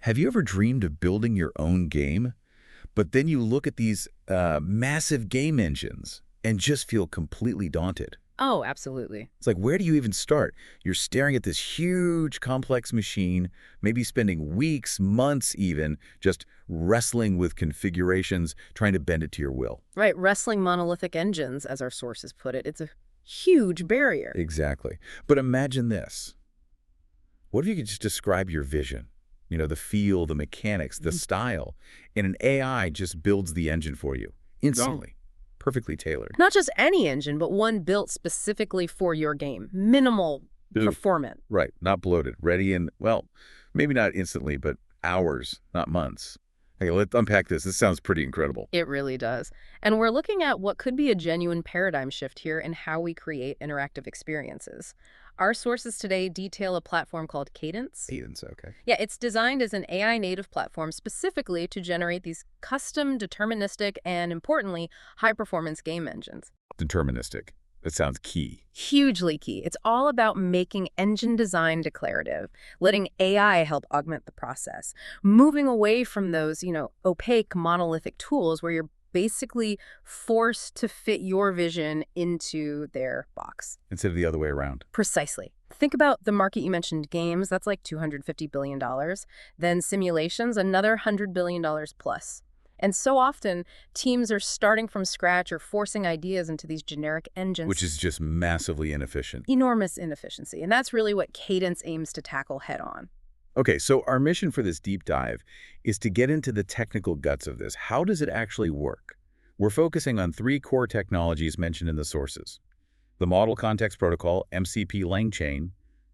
Have you ever dreamed of building your own game? But then you look at these massive game engines and just feel completely daunted. Oh, absolutely. It's like, where do you even start? You're staring at this huge, complex machine, maybe spending weeks, months even, just wrestling with configurations, trying to bend it to your will. Right, wrestling monolithic engines, as our sources put it, it's a huge barrier. Exactly. But imagine this. What if you could just describe your vision? You know, the feel, the mechanics, the style, and an AI just builds the engine for you instantly, perfectly tailored. Not just any engine, but one built specifically for your game. Minimal performance. Right, not bloated, ready in, well, maybe not instantly, but hours, not months. Okay, let's unpack this. This sounds pretty incredible. It really does. And we're looking at what could be a genuine paradigm shift here in how we create interactive experiences. Our sources today detail a platform called Cadence. Cadence, okay. Yeah, it's designed as an AI-native platform specifically to generate these custom, deterministic, and importantly, high-performance game engines. Deterministic. That sounds key. Hugely key. It's all about making engine design declarative, letting AI help augment the process, moving away from those, opaque monolithic tools where you're basically forced to fit your vision into their box. Instead of the other way around. Precisely. Think about the market you mentioned, games, that's like $250 billion. Then simulations, another $100 billion plus. And so often, teams are starting from scratch or forcing ideas into these generic engines. Which is just massively inefficient. Enormous inefficiency. And that's really what Cadence aims to tackle head on. Okay, so our mission for this deep dive is to get into the technical guts of this. How does it actually work? We're focusing on three core technologies mentioned in the sources: the Model Context Protocol, MCP LangChain,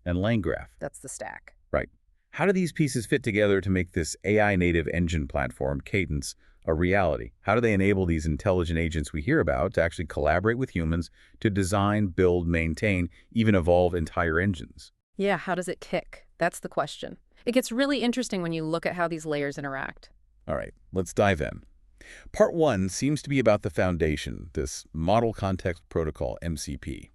and LangGraph. That's the stack. Right. How do these pieces fit together to make this AI-native engine platform, Cadence, a reality? How do they enable these intelligent agents we hear about to actually collaborate with humans to design, build, maintain, even evolve entire engines? Yeah, how does it kick? That's the question. It gets really interesting when you look at how these layers interact. All right, let's dive in. Part one seems to be about the foundation, this Model Context Protocol, MCP.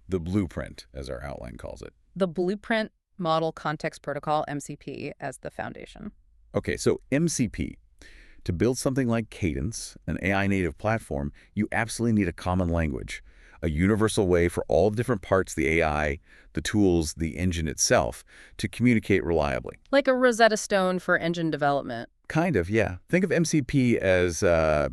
The blueprint, as our outline calls it. The blueprint Model Context Protocol, MCP, as the foundation. Okay, so MCP. To build something like Cadence, an AI-native platform, you absolutely need a common language, a universal way for all the different parts, the AI, the tools, the engine itself, to communicate reliably. Like a Rosetta Stone for engine development. Kind of, yeah. Think of MCP as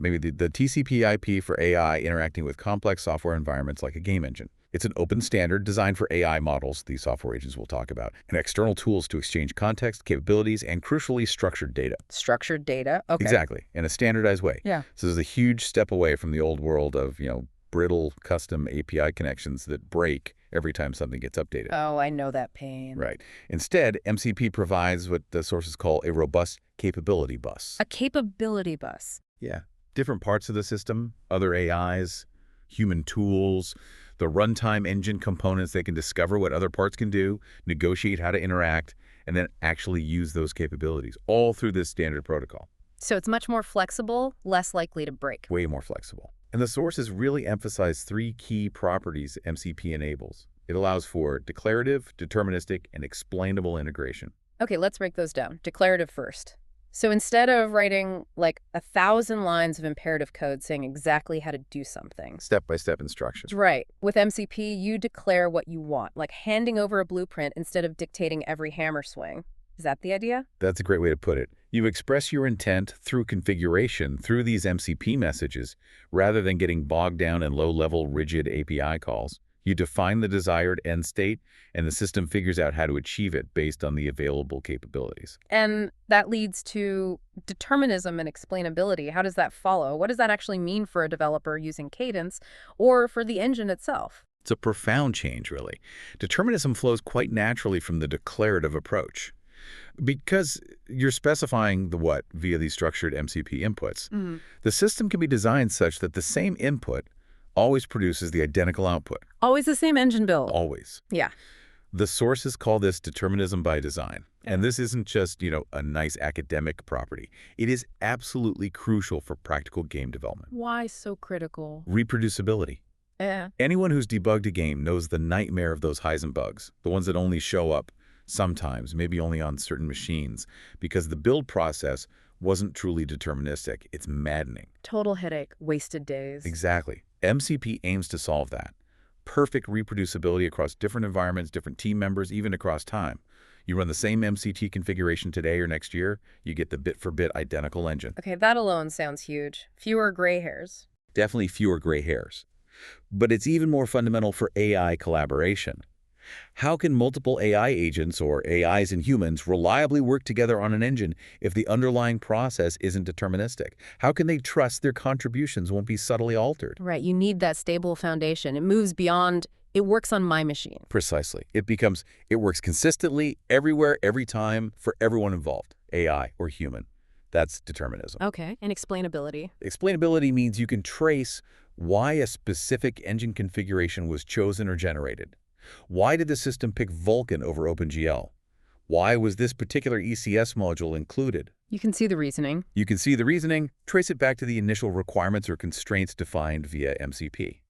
maybe the TCP IP for AI interacting with complex software environments like a game engine. It's an open standard designed for AI models, these software agents we'll talk about, and external tools to exchange context, capabilities, and crucially structured data. Structured data? Okay. Exactly, in a standardized way. Yeah. So there's a huge step away from the old world of, brittle custom API connections that break every time something gets updated. Oh, I know that pain. Right. Instead, MCP provides what the sources call a robust capability bus. A capability bus. Yeah. Different parts of the system, other AIs, human tools, the runtime engine components that can discover what other parts can do, negotiate how to interact, and then actually use those capabilities, all through this standard protocol. So it's much more flexible, less likely to break. Way more flexible. And the sources really emphasize three key properties MCP enables. It allows for declarative, deterministic, and explainable integration. Okay, let's break those down. Declarative first. So instead of writing like 1,000 lines of imperative code saying exactly how to do something. Step-by-step instructions. Right. With MCP, you declare what you want, like handing over a blueprint instead of dictating every hammer swing. Is that the idea? That's a great way to put it. You express your intent through configuration, through these MCP messages, rather than getting bogged down in low-level, rigid API calls. You define the desired end state, and the system figures out how to achieve it based on the available capabilities. And that leads to determinism and explainability. How does that follow? What does that actually mean for a developer using Cadence or for the engine itself? It's a profound change, really. Determinism flows quite naturally from the declarative approach. Because you're specifying the what via these structured MCP inputs, the system can be designed such that the same input always produces the identical output. Always the same engine build. Always. Yeah. The sources call this determinism by design. And this isn't just, a nice academic property. It is absolutely crucial for practical game development. Why so critical? Reproducibility. Yeah. Anyone who's debugged a game knows the nightmare of those Heisenbugs, the ones that only show up sometimes, maybe only on certain machines, because the build process wasn't truly deterministic. It's maddening. Total headache, wasted days. Exactly. MCP aims to solve that. Perfect reproducibility across different environments, different team members, even across time. You run the same MCT configuration today or next year, you get the bit-for-bit identical engine. Okay, that alone sounds huge. Fewer gray hairs. Definitely fewer gray hairs. But it's even more fundamental for AI collaboration. How can multiple AI agents, or AIs and humans, reliably work together on an engine if the underlying process isn't deterministic? How can they trust their contributions won't be subtly altered? Right, you need that stable foundation. It moves beyond, it works on my machine. Precisely. It works consistently, everywhere, every time, for everyone involved, AI or human. That's determinism. Okay, and explainability. Explainability means you can trace why a specific engine configuration was chosen or generated. Why did the system pick Vulkan over OpenGL? Why was this particular ECS module included? You can see the reasoning. You can see the reasoning, trace it back to the initial requirements or constraints defined via MCP.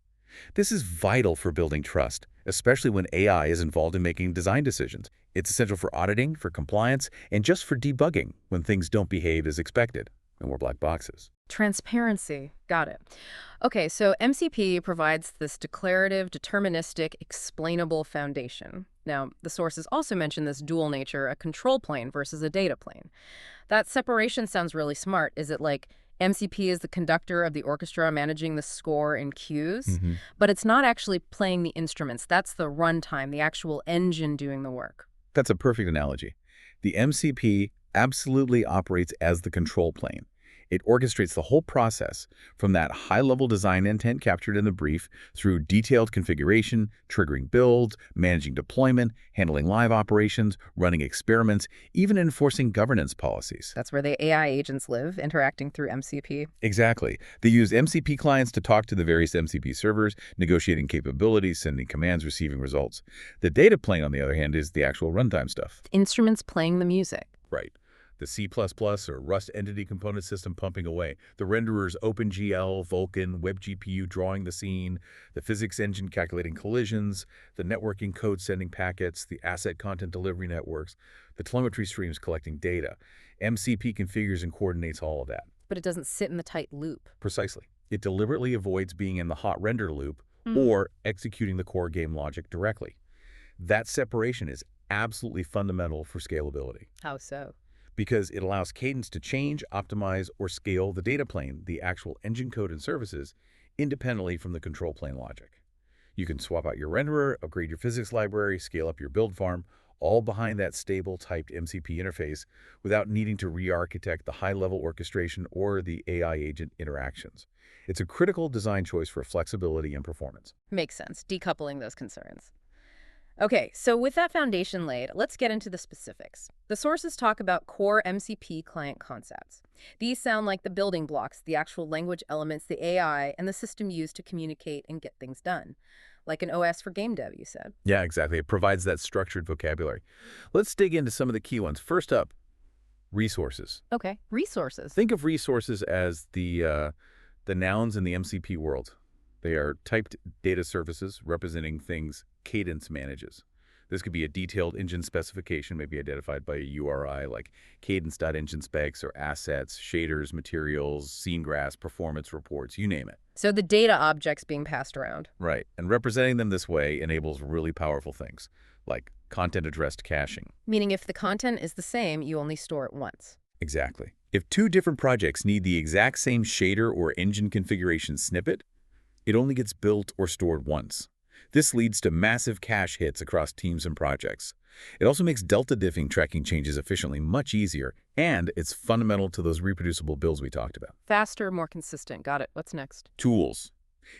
This is vital for building trust, especially when AI is involved in making design decisions. It's essential for auditing, for compliance, and just for debugging when things don't behave as expected, and we're black boxes. Transparency. Got it. Okay, so MCP provides this declarative, deterministic, explainable foundation. Now, the sources also mention this dual nature, a control plane versus a data plane. That separation sounds really smart. Is it like MCP is the conductor of the orchestra managing the score and cues, but it's not actually playing the instruments. That's the runtime, the actual engine doing the work. That's a perfect analogy. The MCP absolutely operates as the control plane. It orchestrates the whole process, from that high-level design intent captured in the brief through detailed configuration, triggering builds, managing deployment, handling live operations, running experiments, even enforcing governance policies. That's where the AI agents live, interacting through MCP. Exactly. They use MCP clients to talk to the various MCP servers, negotiating capabilities, sending commands, receiving results. The data plane, on the other hand, is the actual runtime stuff. Instruments playing the music. Right. The C++ or Rust entity component system pumping away, the renderer's OpenGL, Vulkan, WebGPU drawing the scene, the physics engine calculating collisions, the networking code sending packets, the asset content delivery networks, the telemetry streams collecting data. MCP configures and coordinates all of that. But it doesn't sit in the tight loop. Precisely. It deliberately avoids being in the hot render loop or executing the core game logic directly. That separation is absolutely fundamental for scalability. How so? Because it allows Cadence to change, optimize, or scale the data plane, the actual engine code and services, independently from the control plane logic. You can swap out your renderer, upgrade your physics library, scale up your build farm, all behind that stable typed MCP interface without needing to re-architect the high-level orchestration or the AI agent interactions. It's a critical design choice for flexibility and performance. Makes sense, decoupling those concerns. Okay, so with that foundation laid, let's get into the specifics. The sources talk about core MCP client concepts. These sound like the building blocks, the actual language elements, the AI, and the system used to communicate and get things done. Like an OS for game dev, you said. Yeah, exactly. It provides that structured vocabulary. Let's dig into some of the key ones. First up, resources. Okay, resources. Think of resources as the nouns in the MCP world. They are typed data services representing things Cadence manages. This could be a detailed engine specification, maybe identified by a URI like cadence.engine specs or assets, shaders, materials, scene graphs, performance reports, you name it. So the data objects being passed around. Right, and representing them this way enables really powerful things, like content-addressed caching. Meaning if the content is the same, you only store it once. Exactly. If two different projects need the exact same shader or engine configuration snippet, it only gets built or stored once. This leads to massive cache hits across teams and projects. It also makes delta diffing tracking changes efficiently much easier, and it's fundamental to those reproducible builds we talked about. Faster, more consistent. Got it. What's next? Tools.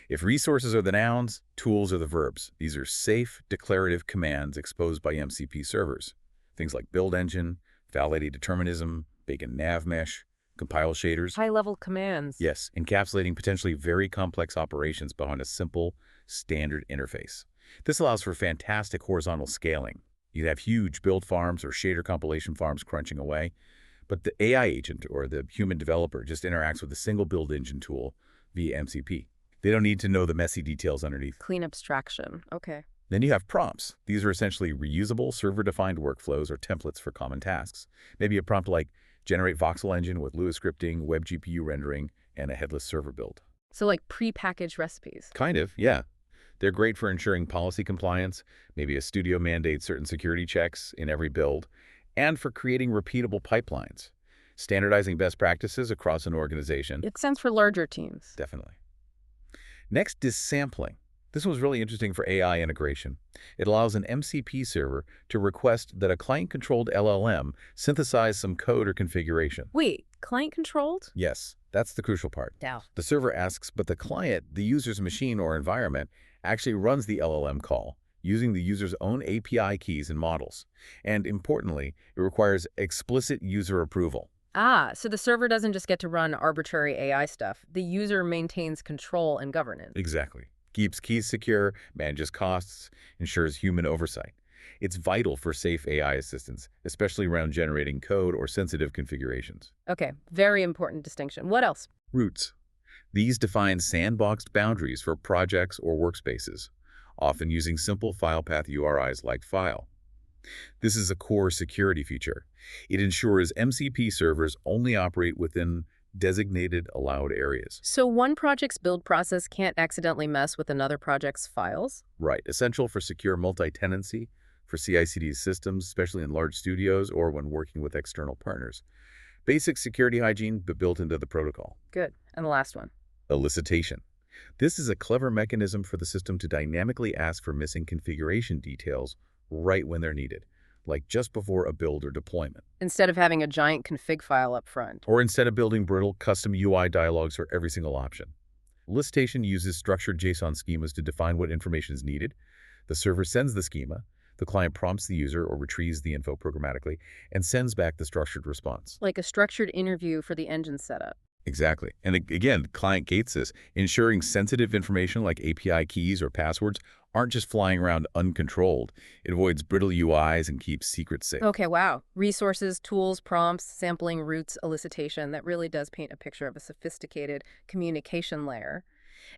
If resources are the nouns, tools are the verbs. These are safe, declarative commands exposed by MCP servers. Things like build engine, validated determinism, bake-in nav mesh, compile shaders. High-level commands. Yes, encapsulating potentially very complex operations behind a simple, standard interface. This allows for fantastic horizontal scaling. You have huge build farms or shader compilation farms crunching away, but the AI agent or the human developer just interacts with a single build engine tool via MCP. They don't need to know the messy details underneath. Clean abstraction. Okay. Then you have prompts. These are essentially reusable, server-defined workflows or templates for common tasks. Maybe a prompt like generate voxel engine with Lua scripting, web GPU rendering, and a headless server build. So like pre-packaged recipes. Kind of, yeah. They're great for ensuring policy compliance, maybe a studio mandates certain security checks in every build, and for creating repeatable pipelines. Standardizing best practices across an organization. It sounds for larger teams. Definitely. Next is sampling. This was really interesting for AI integration. It allows an MCP server to request that a client-controlled LLM synthesize some code or configuration. Wait, client-controlled? Yes, that's the crucial part. Yeah. The server asks, but the client, the user's machine or environment, actually runs the LLM call using the user's own API keys and models. And importantly, it requires explicit user approval. Ah, so the server doesn't just get to run arbitrary AI stuff. The user maintains control and governance. Exactly. Keeps keys secure, manages costs, ensures human oversight. It's vital for safe AI assistance, especially around generating code or sensitive configurations. Okay, very important distinction. What else? Routes. These define sandboxed boundaries for projects or workspaces, often using simple file path URIs like file. This is a core security feature. It ensures MCP servers only operate within designated allowed areas. So one project's build process can't accidentally mess with another project's files? Right, essential for secure multi-tenancy, for CI/CD systems, especially in large studios or when working with external partners. Basic security hygiene, but built into the protocol. Good. And the last one? Elicitation. This is a clever mechanism for the system to dynamically ask for missing configuration details right when they're needed, like just before a build or deployment. Instead of having a giant config file up front. Or instead of building brittle custom UI dialogues for every single option. Elicitation uses structured JSON schemas to define what information is needed. The server sends the schema, the client prompts the user or retrieves the info programmatically, and sends back the structured response. Like a structured interview for the engine setup. Exactly. And again, the client gates this, ensuring sensitive information like API keys or passwords aren't just flying around uncontrolled. It avoids brittle UIs and keeps secrets safe. Okay, wow. Resources, tools, prompts, sampling, routes, elicitation. That really does paint a picture of a sophisticated communication layer.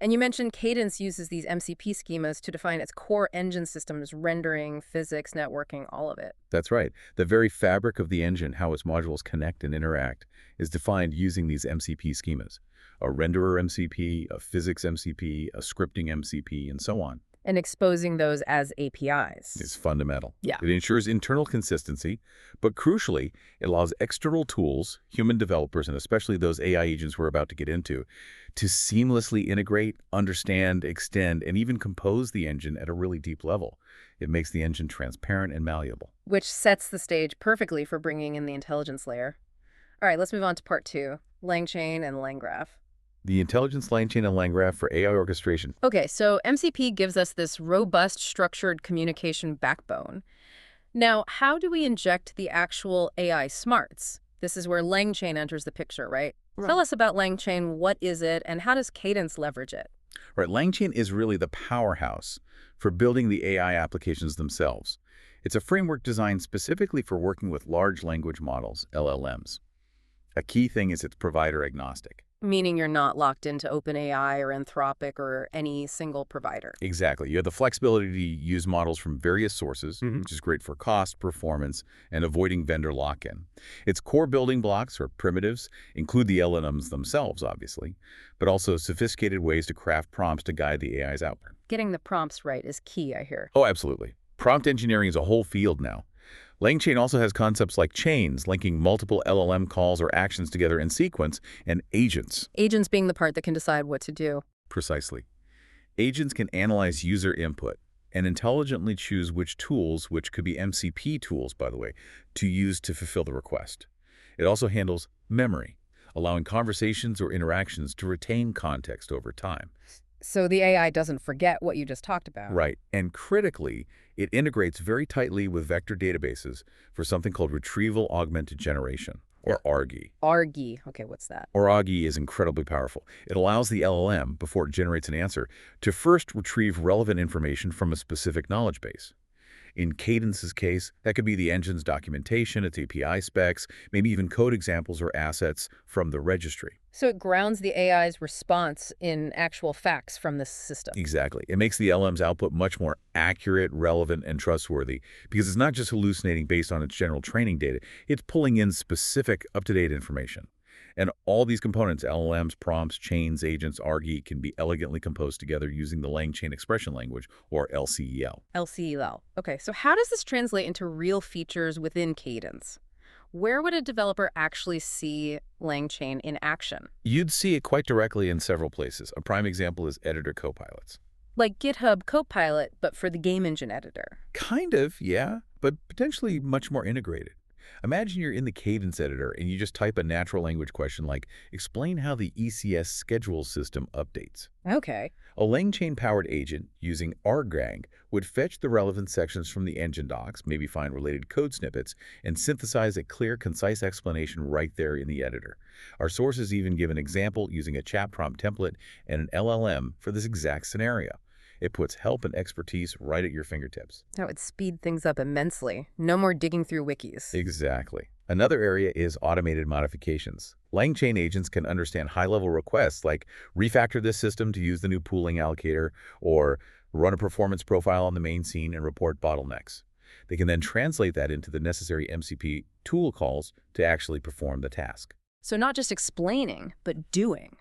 And you mentioned Cadence uses these MCP schemas to define its core engine systems, rendering, physics, networking, all of it. That's right. The very fabric of the engine, how its modules connect and interact, is defined using these MCP schemas. A renderer MCP, a physics MCP, a scripting MCP, and so on. And exposing those as APIs. Is fundamental. Yeah. It ensures internal consistency, but crucially, it allows external tools, human developers, and especially those AI agents we're about to get into, to seamlessly integrate, understand, extend, and even compose the engine at a really deep level. It makes the engine transparent and malleable. Which sets the stage perfectly for bringing in the intelligence layer. All right, let's move on to part 2, LangChain and LangGraph. The intelligence LangChain and LangGraph for AI orchestration. Okay, so MCP gives us this robust, structured communication backbone. Now, how do we inject the actual AI smarts? This is where LangChain enters the picture, right? Tell us about LangChain. What is it, and how does Cadence leverage it? Right, LangChain is really the powerhouse for building the AI applications themselves. It's a framework designed specifically for working with large language models, LLMs. A key thing is it's provider agnostic. Meaning you're not locked into OpenAI or Anthropic or any single provider. Exactly. You have the flexibility to use models from various sources, which is great for cost, performance, and avoiding vendor lock-in. Its core building blocks or primitives include the LLMs themselves, obviously, but also sophisticated ways to craft prompts to guide the AI's output. Getting the prompts right is key, I hear. Oh, absolutely. Prompt engineering is a whole field now. LangChain also has concepts like chains, linking multiple LLM calls or actions together in sequence, and agents. Agents being the part that can decide what to do. Precisely. Agents can analyze user input and intelligently choose which tools, which could be MCP tools, by the way, to use to fulfill the request. It also handles memory, allowing conversations or interactions to retain context over time. So the AI doesn't forget what you just talked about. Right. And critically, it integrates very tightly with vector databases for something called retrieval augmented generation, or ARGI. ARGI. Okay, what's that? Or ARGI is incredibly powerful. It allows the LLM, before it generates an answer, to first retrieve relevant information from a specific knowledge base. In Cadence's case, that could be the engine's documentation, its API specs, maybe even code examples or assets from the registry. So it grounds the AI's response in actual facts from the system. Exactly. It makes the LM's output much more accurate, relevant, and trustworthy because it's not just hallucinating based on its general training data. It's pulling in specific, up-to-date information. And all these components, LLMs, prompts, chains, agents, argy, can be elegantly composed together using the Lang Chain Expression Language, or LCEL. LCEL. Okay, so how does this translate into real features within Cadence? Where would a developer actually see LangChain in action? You'd see it quite directly in several places. A prime example is editor copilots. Like GitHub Copilot, but for the game engine editor. Kind of, yeah, but potentially much more integrated. Imagine you're in the Cadence editor and you just type a natural language question like, explain how the ECS schedule system updates. Okay. A LangChain-powered agent using rgrang would fetch the relevant sections from the engine docs, maybe find related code snippets, and synthesize a clear, concise explanation right there in the editor. Our sources even give an example using a chat prompt template and an LLM for this exact scenario. It puts help and expertise right at your fingertips. That would speed things up immensely. No more digging through wikis. Exactly. Another area is automated modifications. LangChain agents can understand high-level requests like refactor this system to use the new pooling allocator or run a performance profile on the main scene and report bottlenecks. They can then translate that into the necessary MCP tool calls to actually perform the task. So not just explaining, but doing.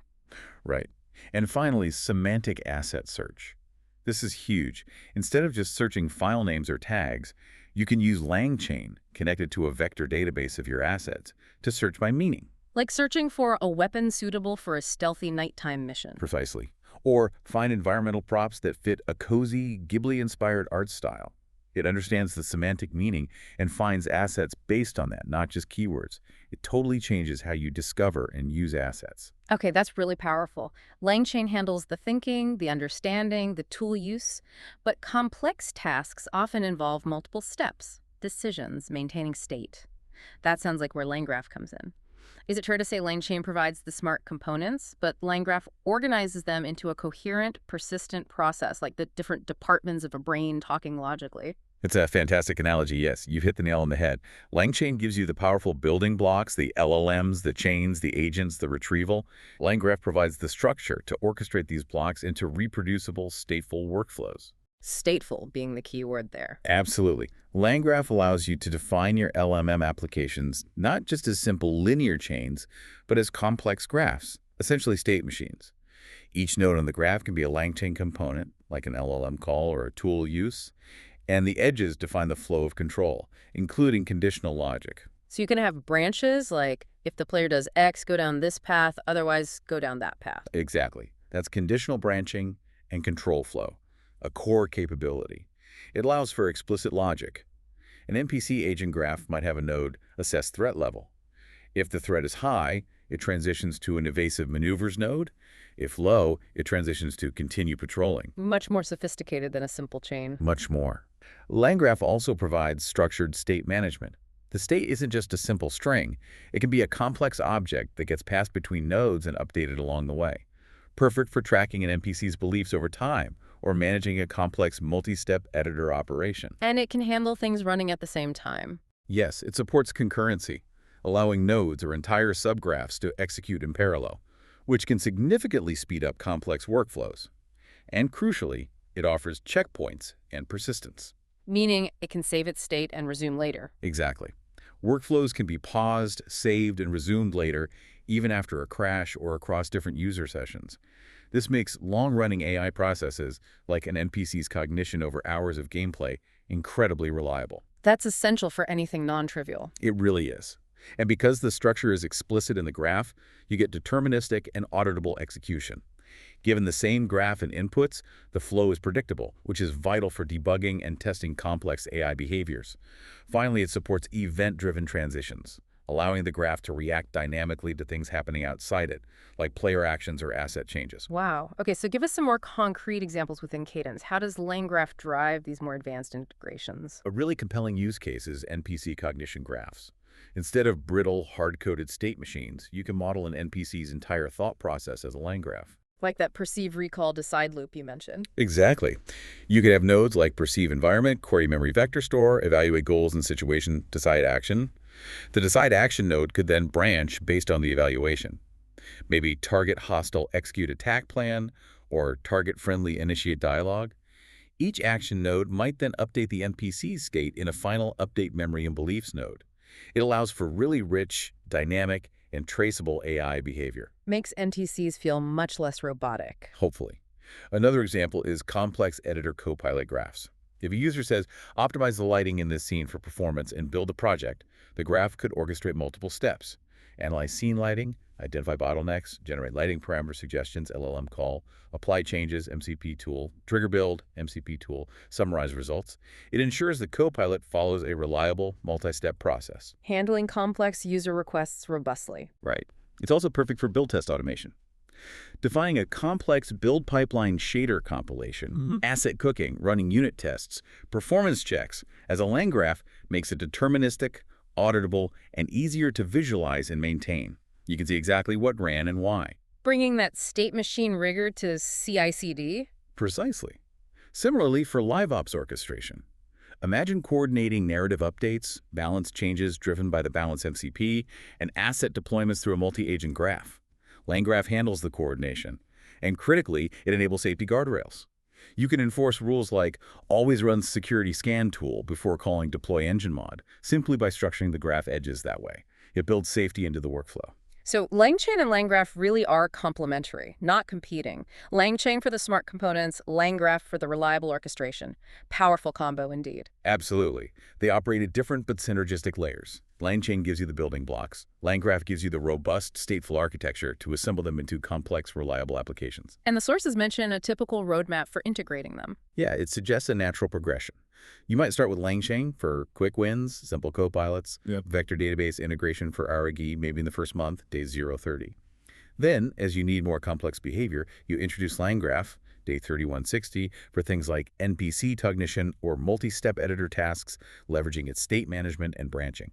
Right. And finally, semantic asset search. This is huge. Instead of just searching file names or tags, you can use LangChain, connected to a vector database of your assets, to search by meaning. Like searching for a weapon suitable for a stealthy nighttime mission. Precisely. Or find environmental props that fit a cozy, Ghibli-inspired art style. It understands the semantic meaning and finds assets based on that, not just keywords. It totally changes how you discover and use assets. Okay, that's really powerful. LangChain handles the thinking, the understanding, the tool use, but complex tasks often involve multiple steps, decisions, maintaining state. That sounds like where LangGraph comes in. Is it fair to say LangChain provides the smart components, but LangGraph organizes them into a coherent, persistent process, like the different departments of a brain talking logically? It's a fantastic analogy, yes. You've hit the nail on the head. LangChain gives you the powerful building blocks, the LLMs, the chains, the agents, the retrieval. LangGraph provides the structure to orchestrate these blocks into reproducible, stateful workflows. Stateful being the key word there. Absolutely. LangGraph allows you to define your LMM applications not just as simple linear chains, but as complex graphs, essentially state machines. Each node on the graph can be a LangChain component, like an LLM call or a tool use, and the edges define the flow of control, including conditional logic. So you can have branches like, if the player does X, go down this path, otherwise go down that path. Exactly. That's conditional branching and control flow, a core capability. It allows for explicit logic. An NPC agent graph might have a node assess threat level. If the threat is high, it transitions to an evasive maneuvers node. If low, it transitions to continue patrolling. Much more sophisticated than a simple chain. Much more. LangGraph also provides structured state management. The state isn't just a simple string. It can be a complex object that gets passed between nodes and updated along the way. Perfect for tracking an NPC's beliefs over time or managing a complex multi-step editor operation. And it can handle things running at the same time. Yes, it supports concurrency, allowing nodes or entire subgraphs to execute in parallel, which can significantly speed up complex workflows. And crucially, it offers checkpoints and persistence. Meaning it can save its state and resume later. Exactly. Workflows can be paused, saved, and resumed later, even after a crash or across different user sessions. This makes long-running AI processes, like an NPC's cognition over hours of gameplay, incredibly reliable. That's essential for anything non-trivial. It really is. And because the structure is explicit in the graph, you get deterministic and auditable execution. Given the same graph and inputs, the flow is predictable, which is vital for debugging and testing complex AI behaviors. Finally, it supports event-driven transitions, allowing the graph to react dynamically to things happening outside it, like player actions or asset changes. Wow. Okay, so give us some more concrete examples within Cadence. How does LangGraph drive these more advanced integrations? A really compelling use case is NPC cognition graphs. Instead of brittle, hard-coded state machines, you can model an NPC's entire thought process as a LangGraph. Like that perceive, recall, decide loop you mentioned. Exactly. You could have nodes like perceive environment, query memory vector store, evaluate goals and situation, decide action. The decide action node could then branch based on the evaluation. Maybe target hostile execute attack plan or target friendly initiate dialogue. Each action node might then update the NPC's state in a final update memory and beliefs node. It allows for really rich, dynamic, and traceable AI behavior. Makes NTCs feel much less robotic. Hopefully. Another example is complex editor copilot graphs. If a user says, optimize the lighting in this scene for performance and build a project, the graph could orchestrate multiple steps. Analyze scene lighting, identify bottlenecks, generate lighting parameter suggestions, LLM call, apply changes, MCP tool, trigger build, MCP tool, summarize results. It ensures the copilot follows a reliable, multi-step process. Handling complex user requests robustly. Right. It's also perfect for build test automation. Defining a complex build pipeline shader compilation, asset cooking, running unit tests, performance checks as a land graph makes it deterministic, auditable, and easier to visualize and maintain. You can see exactly what ran and why. Bringing that state machine rigor to CI/CD? Precisely. Similarly for LiveOps orchestration. Imagine coordinating narrative updates, balance changes driven by the balance MCP, and asset deployments through a multi-agent graph. LangGraph handles the coordination, and critically, it enables safety guardrails. You can enforce rules like always run security scan tool before calling deploy engine mod, simply by structuring the graph edges that way. It builds safety into the workflow. So LangChain and LangGraph really are complementary, not competing. LangChain for the smart components, LangGraph for the reliable orchestration. Powerful combo indeed. Absolutely. They operate at different but synergistic layers. LangChain gives you the building blocks. LangGraph gives you the robust, stateful architecture to assemble them into complex, reliable applications. And the sources mention a typical roadmap for integrating them. Yeah, it suggests a natural progression. You might start with LangChain for quick wins, simple copilots, vector database integration for RAG maybe in the first month, days 0-30. Then, as you need more complex behavior, you introduce LangGraph, day 3160, for things like NPC cognition or multi-step editor tasks, leveraging its state management and branching.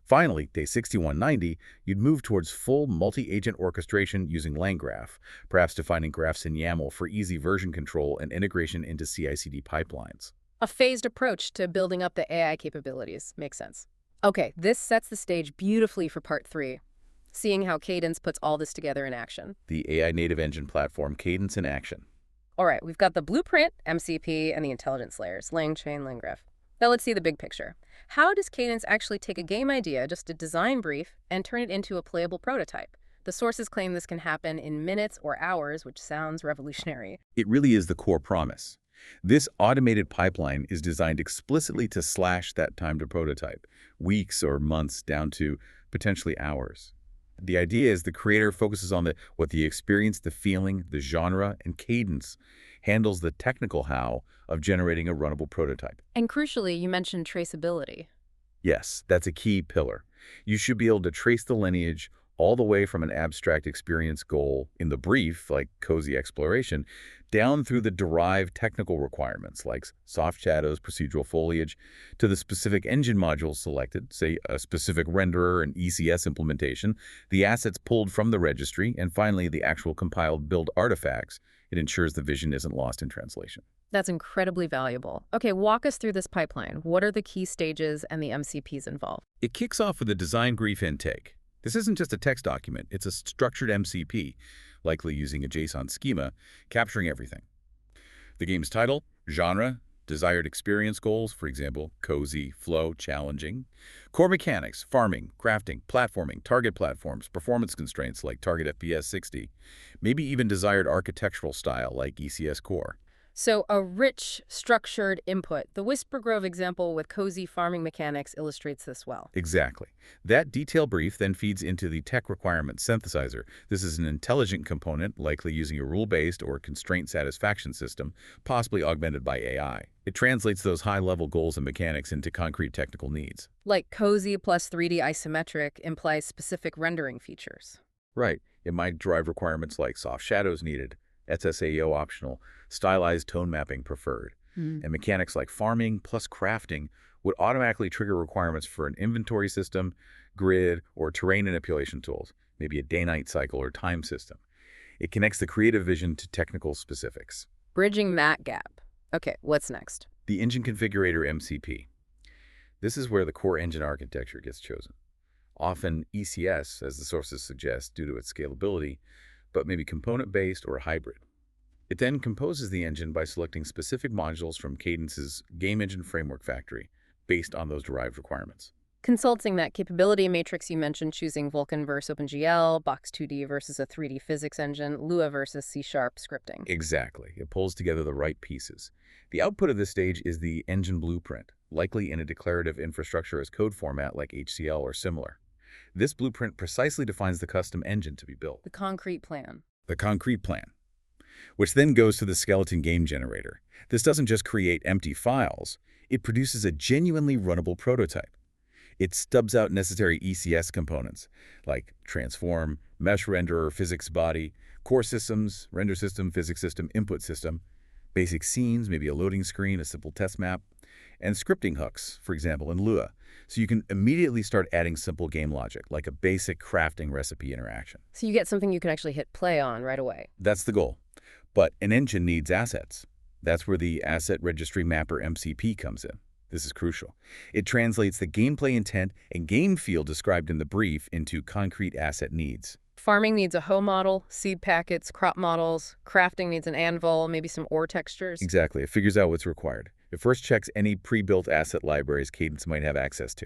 Finally, day 6190, you'd move towards full multi-agent orchestration using LangGraph, perhaps defining graphs in YAML for easy version control and integration into CI/CD pipelines. A phased approach to building up the AI capabilities. Makes sense. Okay, this sets the stage beautifully for part 3, seeing how Cadence puts all this together in action. The AI native engine platform, Cadence in action. All right, we've got the blueprint, MCP, and the intelligence layers, LangChain, LangGraph. Now let's see the big picture. How does Cadence actually take a game idea, just a design brief, and turn it into a playable prototype? The sources claim this can happen in minutes or hours, which sounds revolutionary. It really is the core promise. This automated pipeline is designed explicitly to slash that time to prototype, weeks or months down to potentially hours. The idea is the creator focuses on what the experience, the feeling, the genre, and Cadence handles the technical how of generating a runnable prototype. And crucially, you mentioned traceability. Yes, that's a key pillar. You should be able to trace the lineage all the way from an abstract experience goal in the brief, like cozy exploration, down through the derived technical requirements like soft shadows, procedural foliage, to the specific engine modules selected, say a specific renderer and ECS implementation, the assets pulled from the registry, and finally the actual compiled build artifacts. It ensures the vision isn't lost in translation. That's incredibly valuable. Okay, walk us through this pipeline. What are the key stages and the MCPs involved? It kicks off with a design brief intake. This isn't just a text document, it's a structured MCP, likely using a JSON schema, capturing everything. The game's title, genre, desired experience goals, for example, cozy, flow, challenging. Core mechanics, farming, crafting, platforming, target platforms, performance constraints like target FPS 60. Maybe even desired architectural style like ECS core. So a rich, structured input. The Whisper Grove example with cozy farming mechanics illustrates this well. Exactly. That detail brief then feeds into the tech requirement synthesizer. This is an intelligent component, likely using a rule-based or constraint satisfaction system, possibly augmented by AI. It translates those high-level goals and mechanics into concrete technical needs. Like cozy plus 3D isometric implies specific rendering features. Right. It might drive requirements like soft shadows needed, SSAO optional, stylized tone mapping preferred. And mechanics like farming plus crafting would automatically trigger requirements for an inventory system, grid, or terrain manipulation tools, maybe a day-night cycle or time system. It connects the creative vision to technical specifics. Bridging that gap. Okay, what's next? The Engine Configurator MCP. This is where the core engine architecture gets chosen. Often ECS, as the sources suggest, due to its scalability, but maybe component-based or hybrid. It then composes the engine by selecting specific modules from Cadence's Game Engine Framework Factory based on those derived requirements. Consulting that capability matrix you mentioned, choosing Vulkan versus OpenGL, Box2D versus a 3D physics engine, Lua versus C# scripting. Exactly. It pulls together the right pieces. The output of this stage is the engine blueprint, likely in a declarative infrastructure as code format like HCL or similar. This blueprint precisely defines the custom engine to be built. The concrete plan. The concrete plan, which then goes to the skeleton game generator. This doesn't just create empty files, it produces a genuinely runnable prototype. It stubs out necessary ECS components, like transform, mesh renderer, physics body, core systems, render system, physics system, input system, basic scenes, maybe a loading screen, a simple test map, and scripting hooks, for example, in Lua. So you can immediately start adding simple game logic, like a basic crafting recipe interaction. So you get something you can actually hit play on right away. That's the goal. But an engine needs assets. That's where the Asset Registry Mapper MCP comes in. This is crucial. It translates the gameplay intent and game feel described in the brief into concrete asset needs. Farming needs a hoe model, seed packets, crop models. Crafting needs an anvil, maybe some ore textures. Exactly. It figures out what's required. It first checks any pre-built asset libraries Cadence might have access to.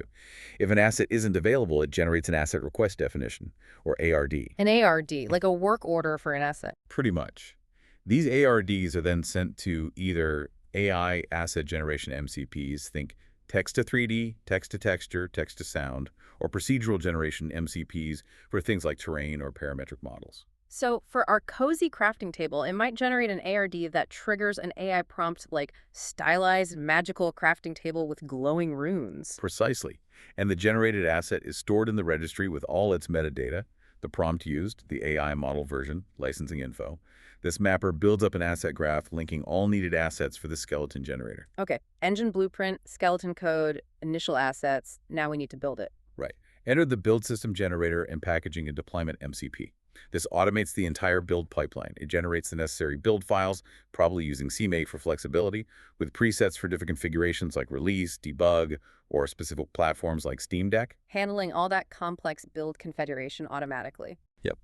If an asset isn't available, it generates an asset request definition, or ARD. An ARD, like a work order for an asset. Pretty much. These ARDs are then sent to either AI asset generation MCPs, think text to 3D, text to texture, text to sound, or procedural generation MCPs for things like terrain or parametric models. So for our cozy crafting table, it might generate an ARD that triggers an AI prompt like stylized magical crafting table with glowing runes. Precisely. And the generated asset is stored in the registry with all its metadata, the prompt used, the AI model version, licensing info. This mapper builds up an asset graph linking all needed assets for the skeleton generator. Okay, engine blueprint, skeleton code, initial assets. Now we need to build it. Right. Enter the build system generator and packaging and deployment MCP. This automates the entire build pipeline. It generates the necessary build files, probably using CMake for flexibility, with presets for different configurations like release, debug, or specific platforms like Steam Deck. Handling all that complex build configuration automatically. Yep.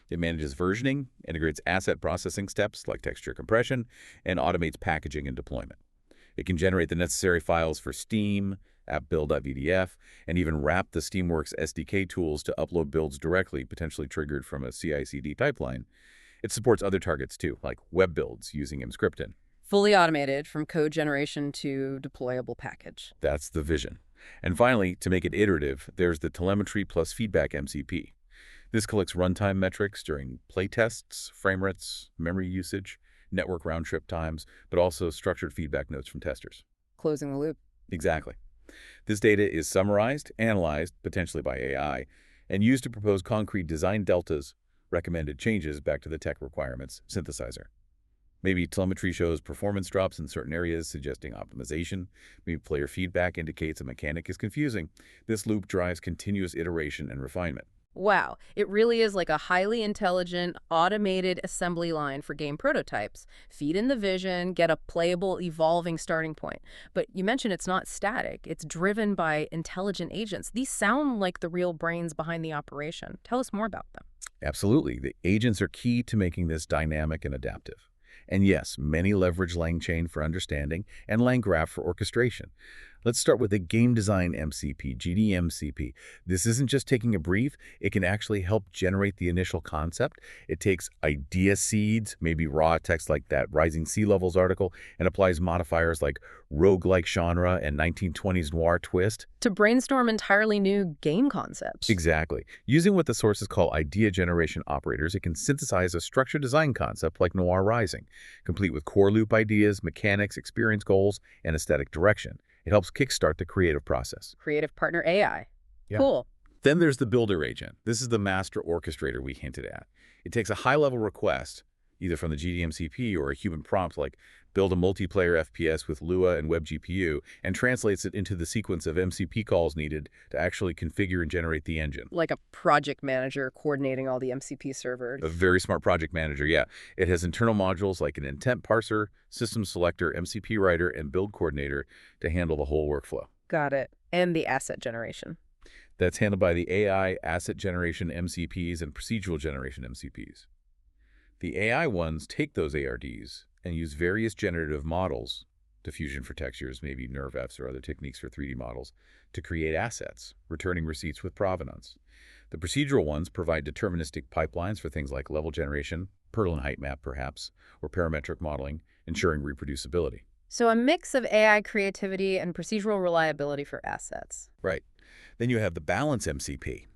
It manages versioning, integrates asset processing steps like texture compression, and automates packaging and deployment. It can generate the necessary files for Steam, appbuild.vdf, and even wrap the Steamworks SDK tools to upload builds directly, potentially triggered from a CI/CD pipeline. It supports other targets too, like web builds using Emscripten. Fully automated from code generation to deployable package. That's the vision. And finally, to make it iterative, there's the telemetry plus feedback MCP. This collects runtime metrics during playtests, frame rates, memory usage, network round-trip times, but also structured feedback notes from testers. Closing the loop. Exactly. This data is summarized, analyzed, potentially by AI, and used to propose concrete design deltas, recommended changes back to the tech requirements synthesizer. Maybe telemetry shows performance drops in certain areas, suggesting optimization. Maybe player feedback indicates a mechanic is confusing. This loop drives continuous iteration and refinement. Wow, it really is like a highly intelligent, automated assembly line for game prototypes. Feed in the vision, get a playable, evolving starting point. But you mentioned it's not static. It's driven by intelligent agents. These sound like the real brains behind the operation. Tell us more about them. Absolutely. The agents are key to making this dynamic and adaptive. And yes, many leverage LangChain for understanding and LangGraph for orchestration. Let's start with the Game Design MCP, GDMCP. This isn't just taking a brief. It can actually help generate the initial concept. It takes idea seeds, maybe raw text like that Rising Sea Levels article, and applies modifiers like roguelike genre and 1920s noir twist. To brainstorm entirely new game concepts. Exactly. Using what the sources call idea generation operators, it can synthesize a structured design concept like Noir Rising, complete with core loop ideas, mechanics, experience goals, and aesthetic direction. It helps kickstart the creative process. Creative partner AI. Yeah. Cool. Then there's the builder agent. This is the master orchestrator we hinted at. It takes a high-level request, either from the GDMCP or a human prompt like build a multiplayer FPS with Lua and WebGPU, and translates it into the sequence of MCP calls needed to actually configure and generate the engine. Like a project manager coordinating all the MCP servers. A very smart project manager, yeah. It has internal modules like an intent parser, system selector, MCP writer, and build coordinator to handle the whole workflow. Got it. And the asset generation. That's handled by the AI asset generation MCPs and procedural generation MCPs. The AI ones take those ARDs and use various generative models, diffusion for textures, maybe NeurFs or other techniques for 3D models, to create assets, returning receipts with provenance. The procedural ones provide deterministic pipelines for things like level generation, Perlin height map perhaps, or parametric modeling, ensuring reproducibility. So a mix of AI creativity and procedural reliability for assets. Right. Then you have the balance MCP.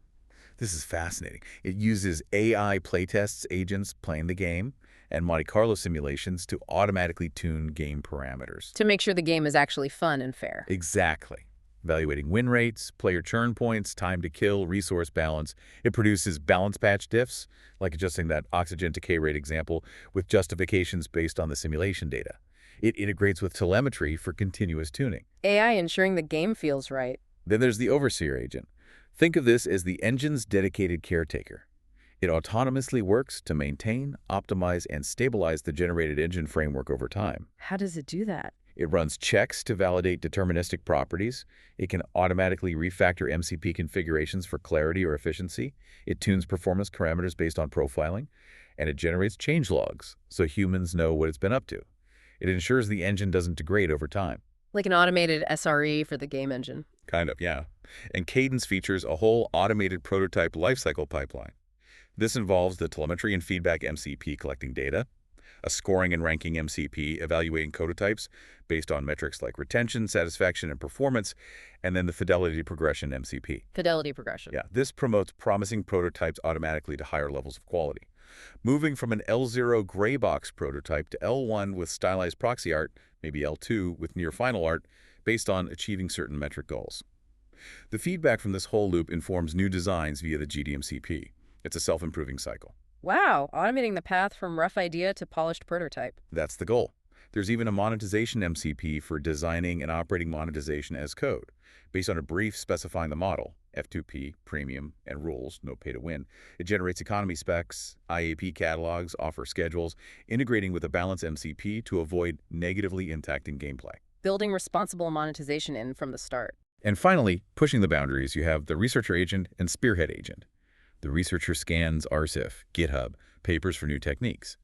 This is fascinating. It uses AI playtests agents playing the game and Monte Carlo simulations to automatically tune game parameters. To make sure the game is actually fun and fair. Exactly. Evaluating win rates, player churn points, time to kill, resource balance. It produces balance patch diffs, like adjusting that oxygen decay rate example, with justifications based on the simulation data. It integrates with telemetry for continuous tuning. AI ensuring the game feels right. Then there's the overseer agent. Think of this as the engine's dedicated caretaker. It autonomously works to maintain, optimize, and stabilize the generated engine framework over time. How does it do that? It runs checks to validate deterministic properties. It can automatically refactor MCP configurations for clarity or efficiency. It tunes performance parameters based on profiling. And it generates change logs so humans know what it's been up to. It ensures the engine doesn't degrade over time. Like an automated SRE for the game engine. Kind of, yeah. And Cadence features a whole automated prototype lifecycle pipeline. This involves the telemetry and feedback MCP collecting data, a scoring and ranking MCP evaluating prototypes based on metrics like retention, satisfaction, and performance, and then the fidelity progression MCP. Fidelity progression. Yeah, this promotes promising prototypes automatically to higher levels of quality. Moving from an L0 gray box prototype to L1 with stylized proxy art, maybe L2 with near final art, based on achieving certain metric goals. The feedback from this whole loop informs new designs via the GDMCP. It's a self-improving cycle. Wow, automating the path from rough idea to polished prototype. That's the goal. There's even a monetization MCP for designing and operating monetization as code. Based on a brief specifying the model, F2P, premium, and rules, no pay to win, it generates economy specs, IAP catalogs, offer schedules, integrating with a balance MCP to avoid negatively impacting gameplay. Building responsible monetization in from the start. And finally, pushing the boundaries, you have the researcher agent and spearhead agent. The researcher scans RSIF, GitHub, papers for new techniques.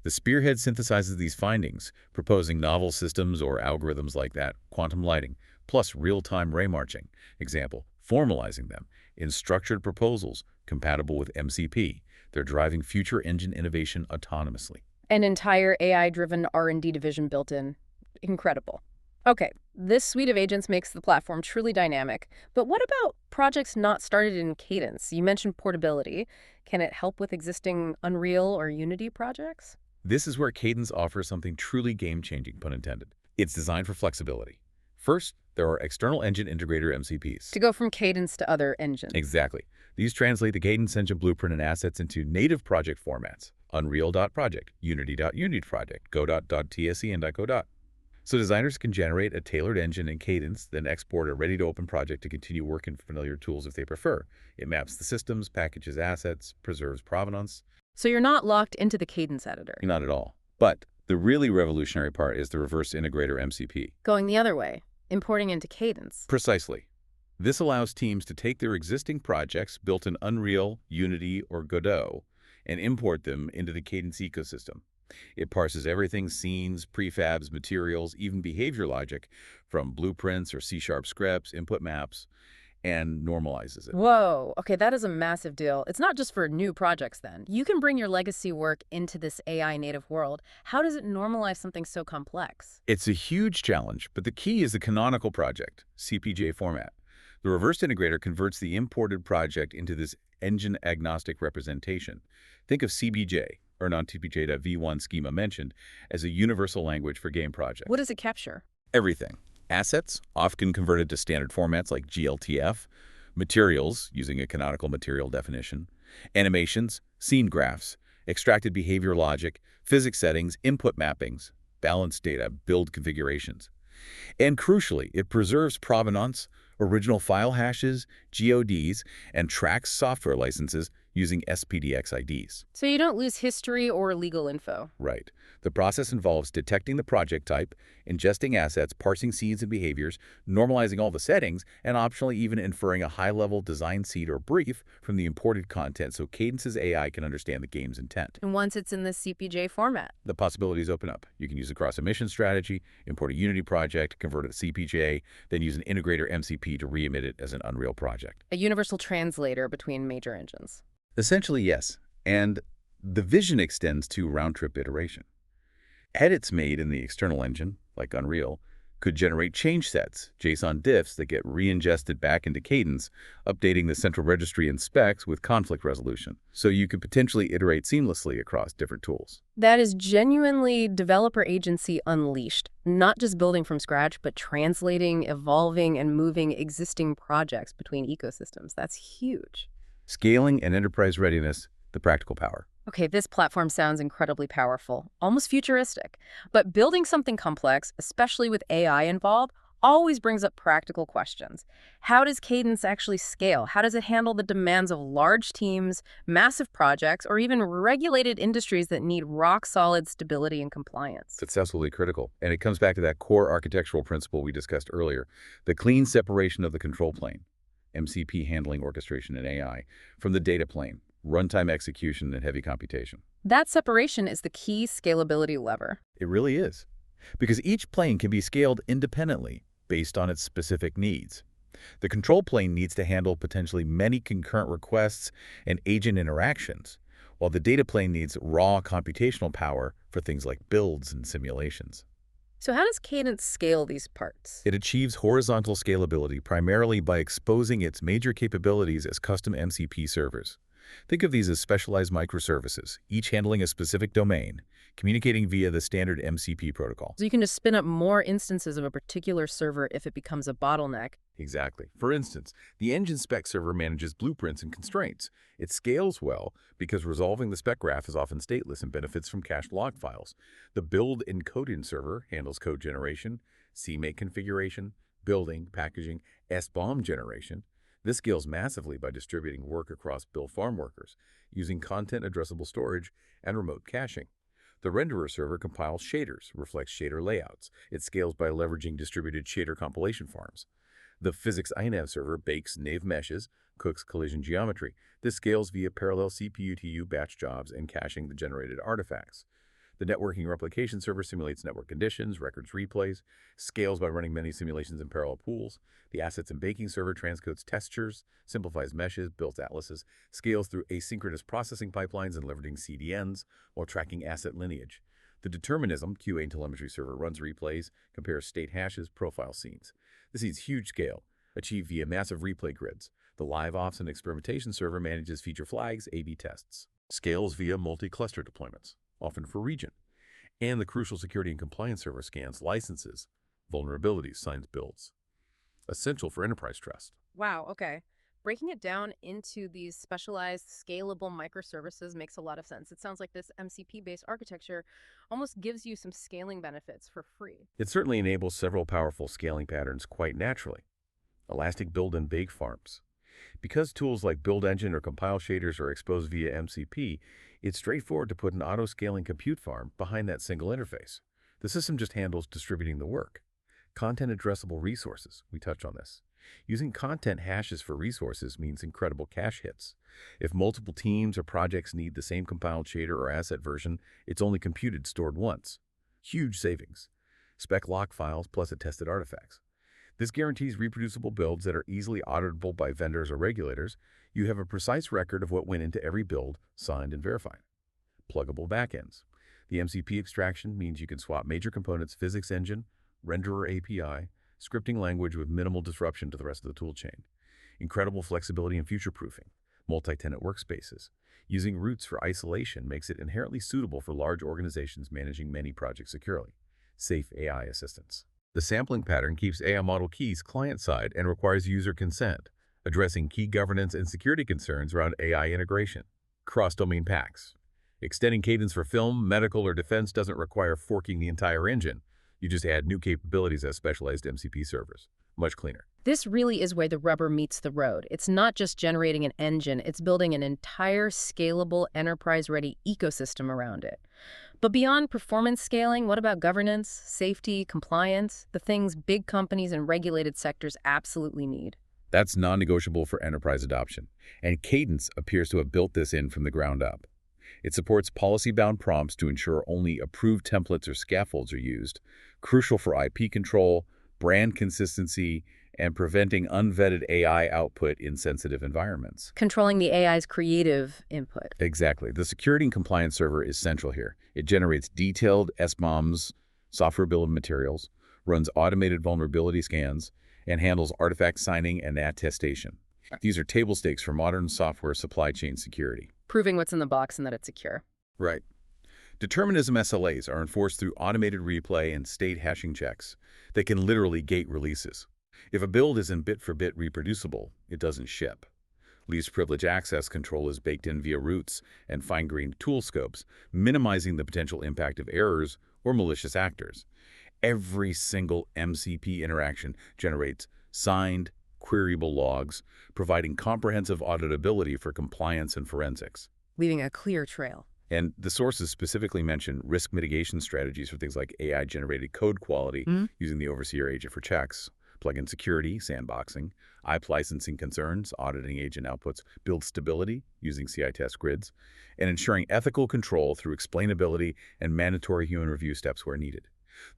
The spearhead synthesizes these findings, proposing novel systems or algorithms like that, quantum lighting, plus real-time ray marching, example, formalizing them in structured proposals compatible with MCP. They're driving future engine innovation autonomously. An entire AI-driven R&D division built in. Incredible. Okay, this suite of agents makes the platform truly dynamic. But what about projects not started in Cadence? You mentioned portability. Can it help with existing Unreal or Unity projects? This is where Cadence offers something truly game-changing, pun intended. It's designed for flexibility. First, there are external engine integrator MCPs. To go from Cadence to other engines. Exactly. These translate the Cadence engine blueprint and assets into native project formats. Unreal.project, Unity.Unity.project, Go.TSE, and .Go. So designers can generate a tailored engine in Cadence, then export a ready-to-open project to continue working with familiar tools if they prefer. It maps the systems, packages assets, preserves provenance. So you're not locked into the Cadence editor. Not at all. But the really revolutionary part is the reverse integrator MCP. Going the other way, importing into Cadence. Precisely. This allows teams to take their existing projects built in Unreal, Unity, or Godot and import them into the Cadence ecosystem. It parses everything, scenes, prefabs, materials, even behavior logic from blueprints or C# scripts, input maps, and normalizes it. Whoa, okay, that is a massive deal. It's not just for new projects then. You can bring your legacy work into this AI native world. How does it normalize something so complex? It's a huge challenge, but the key is the canonical project, CPJ format. The reverse integrator converts the imported project into this engine-agnostic representation. Think of CBJ, or non-TPJ.v1 schema mentioned, as a universal language for game projects. What does it capture? Everything. Assets, often converted to standard formats like GLTF, materials, using a canonical material definition, animations, scene graphs, extracted behavior logic, physics settings, input mappings, balanced data, build configurations. And crucially, it preserves provenance, original file hashes, GODs, and tracks software licenses using SPDX IDs. So you don't lose history or legal info. Right. The process involves detecting the project type, ingesting assets, parsing seeds and behaviors, normalizing all the settings, and optionally even inferring a high-level design seed or brief from the imported content so Cadence's AI can understand the game's intent. And once it's in the CPJ format. The possibilities open up. You can use a cross-emission strategy, import a Unity project, convert it to CPJ, then use an integrator MCP to re-emit it as an Unreal project. A universal translator between major engines. Essentially, yes. And the vision extends to round-trip iteration. Edits made in the external engine, like Unreal, could generate change sets, JSON diffs that get re-ingested back into Cadence, updating the central registry and specs with conflict resolution. So you could potentially iterate seamlessly across different tools. That is genuinely developer agency unleashed, not just building from scratch, but translating, evolving, and moving existing projects between ecosystems. That's huge. Scaling and enterprise readiness, the practical power. Okay, this platform sounds incredibly powerful, almost futuristic. But building something complex, especially with AI involved, always brings up practical questions. How does Cadence actually scale? How does it handle the demands of large teams, massive projects, or even regulated industries that need rock-solid stability and compliance? That's absolutely critical. And it comes back to that core architectural principle we discussed earlier, the clean separation of the control plane, MCP handling orchestration and AI, from the data plane, runtime execution and heavy computation. That separation is the key scalability lever. It really is. Because each plane can be scaled independently based on its specific needs. The control plane needs to handle potentially many concurrent requests and agent interactions, while the data plane needs raw computational power for things like builds and simulations. So how does Cadence scale these parts? It achieves horizontal scalability primarily by exposing its major capabilities as custom MCP servers. Think of these as specialized microservices, each handling a specific domain, communicating via the standard MCP protocol. So you can just spin up more instances of a particular server if it becomes a bottleneck. Exactly. For instance, the engine spec server manages blueprints and constraints. It scales well because resolving the spec graph is often stateless and benefits from cached log files. The build encoding server handles code generation, CMake configuration, building, packaging, SBOM generation. This scales massively by distributing work across build farm workers, using content addressable storage and remote caching. The renderer server compiles shaders, reflects shader layouts. It scales by leveraging distributed shader compilation farms. The physics INAV server bakes nave meshes, cooks collision geometry. This scales via parallel CPU-to-U batch jobs and caching the generated artifacts. The networking replication server simulates network conditions, records replays, scales by running many simulations in parallel pools. The assets and baking server transcodes textures, simplifies meshes, builds atlases, scales through asynchronous processing pipelines and leveraging CDNs while tracking asset lineage. The determinism QA and telemetry server runs replays, compares state hashes, profile scenes. This needs huge scale, achieved via massive replay grids. The live ops and experimentation server manages feature flags, A/B tests. Scales via multi-cluster deployments, often for region. And the crucial security and compliance server scans licenses, vulnerabilities, signs builds. Essential for enterprise trust. Wow, okay. Breaking it down into these specialized, scalable microservices makes a lot of sense. It sounds like this MCP-based architecture almost gives you some scaling benefits for free. It certainly enables several powerful scaling patterns quite naturally. Elastic build and bake farms. Because tools like Build Engine or Compile Shaders are exposed via MCP, it's straightforward to put an auto-scaling compute farm behind that single interface. The system just handles distributing the work. Content addressable resources, we touched on this. Using content hashes for resources means incredible cache hits. If multiple teams or projects need the same compiled shader or asset version, it's only computed stored once. Huge savings. Spec lock files plus attested artifacts. This guarantees reproducible builds that are easily auditable by vendors or regulators. You have a precise record of what went into every build, signed and verified. Pluggable backends. The MCP extraction means you can swap major components, physics engine, renderer API, scripting language with minimal disruption to the rest of the toolchain. Incredible flexibility and future-proofing. Multi-tenant workspaces. Using roots for isolation makes it inherently suitable for large organizations managing many projects securely. Safe AI assistance. The sampling pattern keeps AI model keys client-side and requires user consent, addressing key governance and security concerns around AI integration. Cross-domain packs. Extending Cadence for film, medical, or defense doesn't require forking the entire engine. You just add new capabilities as specialized MCP servers. Much cleaner. This really is where the rubber meets the road. It's not just generating an engine, it's building an entire scalable, enterprise-ready ecosystem around it. But beyond performance scaling, what about governance, safety, compliance, the things big companies and regulated sectors absolutely need? That's non-negotiable for enterprise adoption, and Cadence appears to have built this in from the ground up. It supports policy-bound prompts to ensure only approved templates or scaffolds are used, crucial for IP control, brand consistency, and preventing unvetted AI output in sensitive environments. Controlling the AI's creative input. Exactly. The security and compliance server is central here. It generates detailed SBOMs, software bill of materials, runs automated vulnerability scans, and handles artifact signing and attestation. These are table stakes for modern software supply chain security. Proving what's in the box and that it's secure. Right. Determinism SLAs are enforced through automated replay and state hashing checks that can literally gate releases. If a build isn't bit-for-bit reproducible, it doesn't ship. Least privilege access control is baked in via routes and fine-grained tool scopes, minimizing the potential impact of errors or malicious actors. Every single MCP interaction generates signed, queryable logs, providing comprehensive auditability for compliance and forensics. Leaving a clear trail. And the sources specifically mention risk mitigation strategies for things like AI-generated code quality using the overseer agent for checks, plugin security, sandboxing, IP licensing concerns, auditing agent outputs, build stability using CI test grids, and ensuring ethical control through explainability and mandatory human review steps where needed.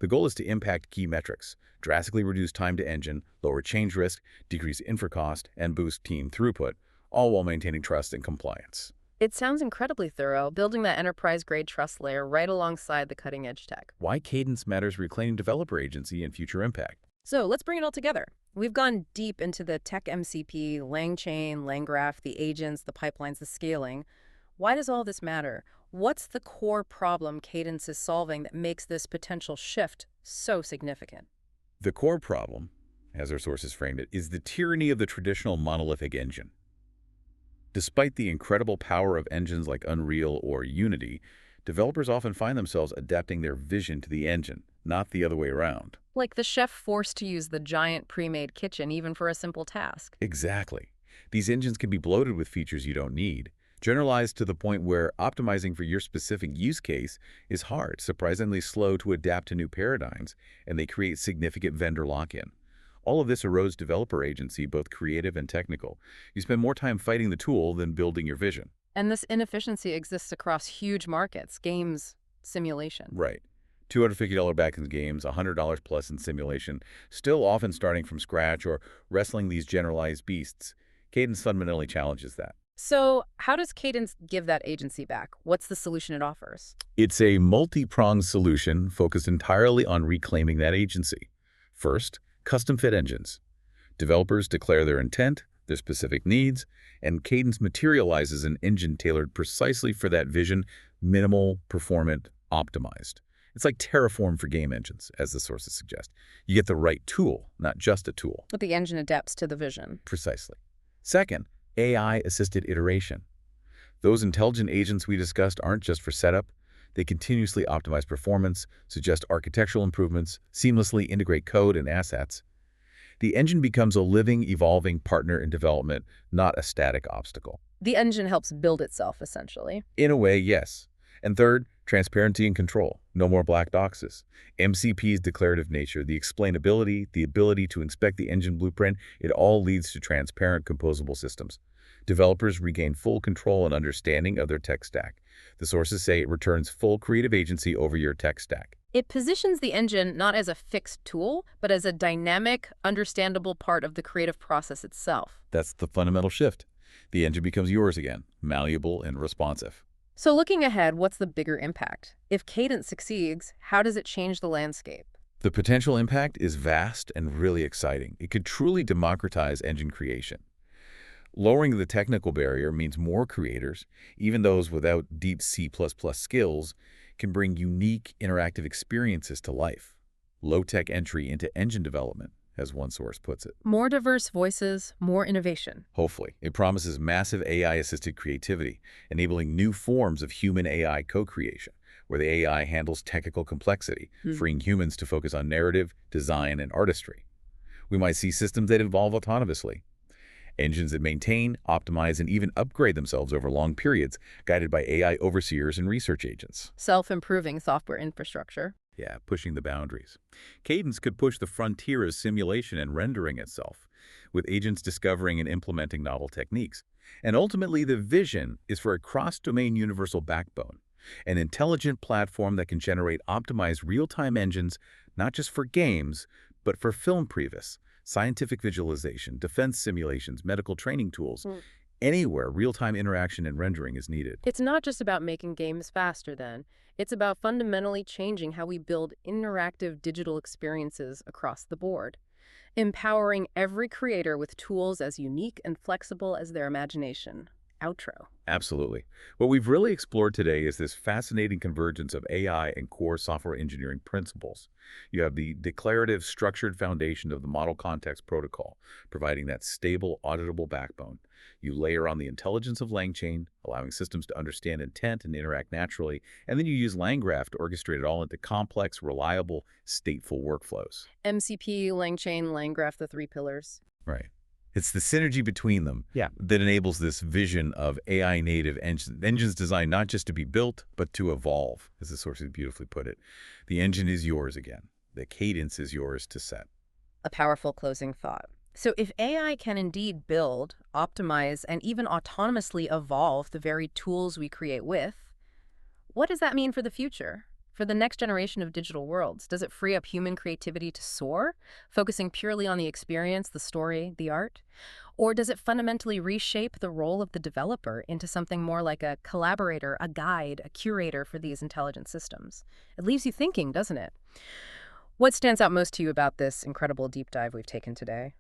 The goal is to impact key metrics, drastically reduce time to engine, lower change risk, decrease infra cost, and boost team throughput, all while maintaining trust and compliance. It sounds incredibly thorough, building that enterprise-grade trust layer right alongside the cutting-edge tech. Why Cadence matters reclaiming developer agency and future impact. So let's bring it all together. We've gone deep into the tech MCP, LangChain, LangGraph, the agents, the pipelines, the scaling. Why does all this matter? What's the core problem Cadence is solving that makes this potential shift so significant? The core problem, as our sources framed it, is the tyranny of the traditional monolithic engine. Despite the incredible power of engines like Unreal or Unity, developers often find themselves adapting their vision to the engine, not the other way around. Like the chef forced to use the giant pre-made kitchen even for a simple task. Exactly. These engines can be bloated with features you don't need, generalized to the point where optimizing for your specific use case is hard, surprisingly slow to adapt to new paradigms, and they create significant vendor lock-in. All of this erodes developer agency, both creative and technical. You spend more time fighting the tool than building your vision. And this inefficiency exists across huge markets, games, simulation. Right. $250 back-end games, $100 plus in simulation, still often starting from scratch or wrestling these generalized beasts. Cadence fundamentally challenges that. So how does Cadence give that agency back? What's the solution it offers? It's a multi-pronged solution focused entirely on reclaiming that agency. First, custom-fit engines. Developers declare their intent, their specific needs, and Cadence materializes an engine tailored precisely for that vision, minimal, performant, optimized. It's like Terraform for game engines, as the sources suggest. You get the right tool, not just a tool. But the engine adapts to the vision. Precisely. Second, AI-assisted iteration. Those intelligent agents we discussed aren't just for setup. They continuously optimize performance, suggest architectural improvements, seamlessly integrate code and assets. The engine becomes a living, evolving partner in development, not a static obstacle. The engine helps build itself, essentially. In a way, yes. And third, transparency and control. No more black boxes. MCP's declarative nature, the explainability, the ability to inspect the engine blueprint, it all leads to transparent, composable systems. Developers regain full control and understanding of their tech stack. The sources say it returns full creative agency over your tech stack. It positions the engine not as a fixed tool, but as a dynamic, understandable part of the creative process itself. That's the fundamental shift. The engine becomes yours again, malleable and responsive. So looking ahead, what's the bigger impact? If Cadence succeeds, how does it change the landscape? The potential impact is vast and really exciting. It could truly democratize engine creation. Lowering the technical barrier means more creators, even those without deep C++ skills, can bring unique interactive experiences to life. Low-tech entry into engine development as one source puts it. More diverse voices, more innovation. Hopefully, it promises massive AI-assisted creativity, enabling new forms of human-AI co-creation, where the AI handles technical complexity, freeing humans to focus on narrative, design, and artistry. We might see systems that evolve autonomously, engines that maintain, optimize, and even upgrade themselves over long periods, guided by AI overseers and research agents. Self-improving software infrastructure. Yeah, pushing the boundaries. Cadence could push the frontier of simulation and rendering itself, with agents discovering and implementing novel techniques. And ultimately, the vision is for a cross-domain universal backbone, an intelligent platform that can generate optimized real-time engines, not just for games, but for film previs, scientific visualization, defense simulations, medical training tools, anywhere real-time interaction and rendering is needed. It's not just about making games faster then. It's about fundamentally changing how we build interactive digital experiences across the board, empowering every creator with tools as unique and flexible as their imagination. Outro. Absolutely. What we've really explored today is this fascinating convergence of AI and core software engineering principles. You have the declarative, structured foundation of the Model Context Protocol, providing that stable, auditable backbone. You layer on the intelligence of LangChain, allowing systems to understand intent and interact naturally, and then you use LangGraph to orchestrate it all into complex, reliable, stateful workflows. MCP, LangChain, LangGraph, the three pillars. Right. It's the synergy between them that enables this vision of AI-native engines designed not just to be built, but to evolve, as the sources beautifully put it. The engine is yours again. The cadence is yours to set. A powerful closing thought. So if AI can indeed build, optimize, and even autonomously evolve the very tools we create with, what does that mean for the future? For the next generation of digital worlds, does it free up human creativity to soar, focusing purely on the experience, the story, the art? Or does it fundamentally reshape the role of the developer into something more like a collaborator, a guide, a curator for these intelligent systems? It leaves you thinking, doesn't it? What stands out most to you about this incredible deep dive we've taken today?